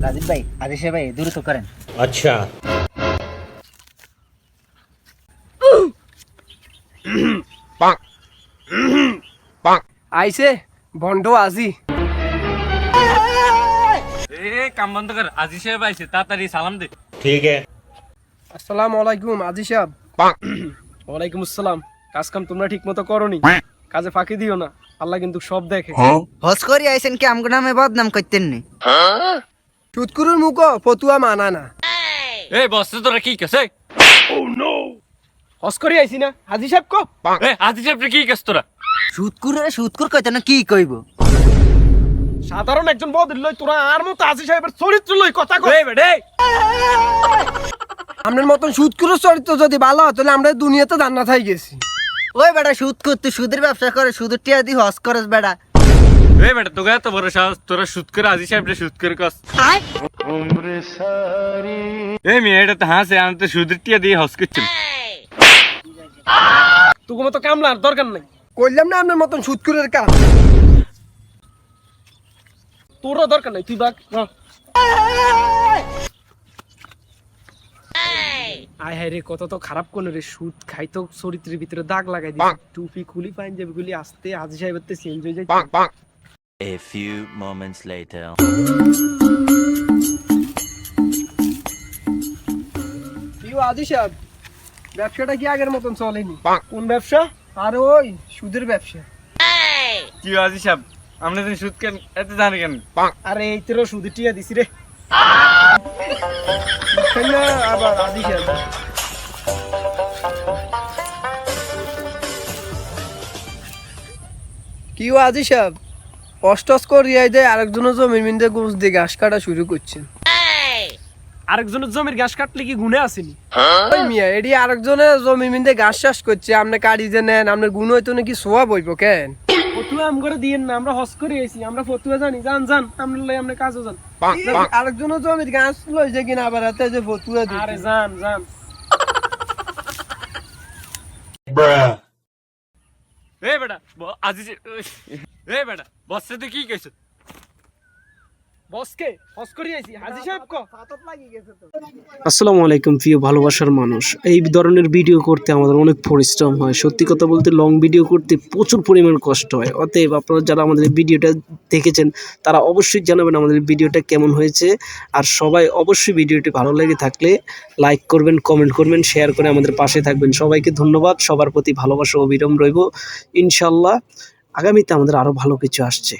রাজীব ভাই, আদেশ ভাই দ্রুত করেন। আচ্ছা আইছে ভন্ড আজি। কাম বন্ধ কর, আজি সাহেব আইছে, তাড়াতাড়ি সালাম দে। ঠিক আছে। আসসালামু আলাইকুম আজি সাহেব। ওয়ালাইকুম আসসালাম। কাজ কাম তোমরা ঠিক মতো করনি, কাজে ফাঁকি দিও না, আল্লাহ কিন্তু সব দেখে। হস করি আইছেন কি আমগো নামে বদনাম করতেন নি? সুদকুরুর মুখ ফতুয়া মানা না। এই বস তোরা কি কেছে? হস করি আইছি না হাজি সাহেব কো। আজি সাহেব কি কেছ তোরা? সুদকুর কইতে না কি কইব? সাধারণ একজন বদির লই তোরা আর মতো আজি সাহেবের চরিত্র লই কথা কই। এই বেডে আপনার মতন সুদকুরের চরিত্র যদি ভালো হতো তাহলে আমরা দুনিয়াতে জান্নাত হয়ে গেছি। ওই বেটা সুদকুর, তুই সুদের ব্যবসা করে, সুদের টিয়া দি হস করস বেটা। এই বেটা তোকে এত বড় সাহস, তোরা সুদ করে আজি সাহেব সুদ করে কস। এই মেয়ে এটা তো হাসে, আমি তো সুদের টিয়া দিয়ে হস করছি। তোকে মতো কামলার দরকার নাই, কইলাম না আপনার মতন সুদকুরের কাম। তোরও দরকার নাই, তুই বাক। আয় হায় রে, কত তো খারাপ কোন রে, সুদ খাইতো চরিত্রের ভিতরে দাগ লাগাই দিছে। টুপি খুলি পাঞ্জাবি গুলি আসতে হাজি সাহেবের তে চেঞ্জ হয়ে যায়। A few moments later. কি হাজি সাহেব, ব্যবসাটা কি আগের মতন চলেনি? কোন ব্যবসা? আর ওই সুদের ব্যবসা। কি আজি সাহেব, আমরা তো সুদ কেন এত জানি কেন? আরে এই তোর সুদের টিয়া দিছি রে। না আবার হাজি সাহেব কি আজি সাহেব, অষ্টস করিয়াই দেয় আরেকজনের জমির মিন্দে গোছ দিয়ে ঘাস কাটা শুরু করছেন। আরেকজনের জমির ঘাস কাটলে কি গুণে আসেনি? ওই মিয়া এডি আরেকজনের জমির মিন্দে ঘাস চাষ করছে, আপনি কাটি যে নেন, আপনার গুণ হইতো নাকি সোয়া বইব কেন? ফতুয়া আম করে দিয়েন না, আমরা হস করে আইছি, আমরা ফতুয়া জানি। জান জান আমরা লই, আমরা কাজও জান। আরেকজনের জমির ঘাস লইছে কিনা আবার হাতে যে ফতুয়া দিই। আরে জান জান। এই বেটা আজি এই বেটা বসে তুই কি কইছ? বসকে হস করে আইছি, হাজি সাহেব কো ফাতত লাগি গেছে তো। আসসালামু আলাইকুম প্রিয় ভালোবাসার মানুষ। এই ধরনের ভিডিও করতে আমাদের অনেক পরিশ্রম হয়, সত্যি কথা বলতে লং ভিডিও করতে প্রচুর পরিমাণ কষ্ট হয়। অতএব আপনারা যারা আমাদের ভিডিওটা দেখেছেন তারা অবশ্যই জানাবেন আমাদের ভিডিওটা কেমন হয়েছে। আর সবাই অবশ্যই ভিডিওটি ভালো লেগে থাকলে লাইক করবেন, কমেন্ট করবেন, শেয়ার করে আমাদের পাশে থাকবেন। সবাইকে ধন্যবাদ, সবার প্রতি ভালোবাসা অবিরাম রইব। ইনশাল্লাহ আগামীতে আমাদের আরো ভালো কিছু আসছে।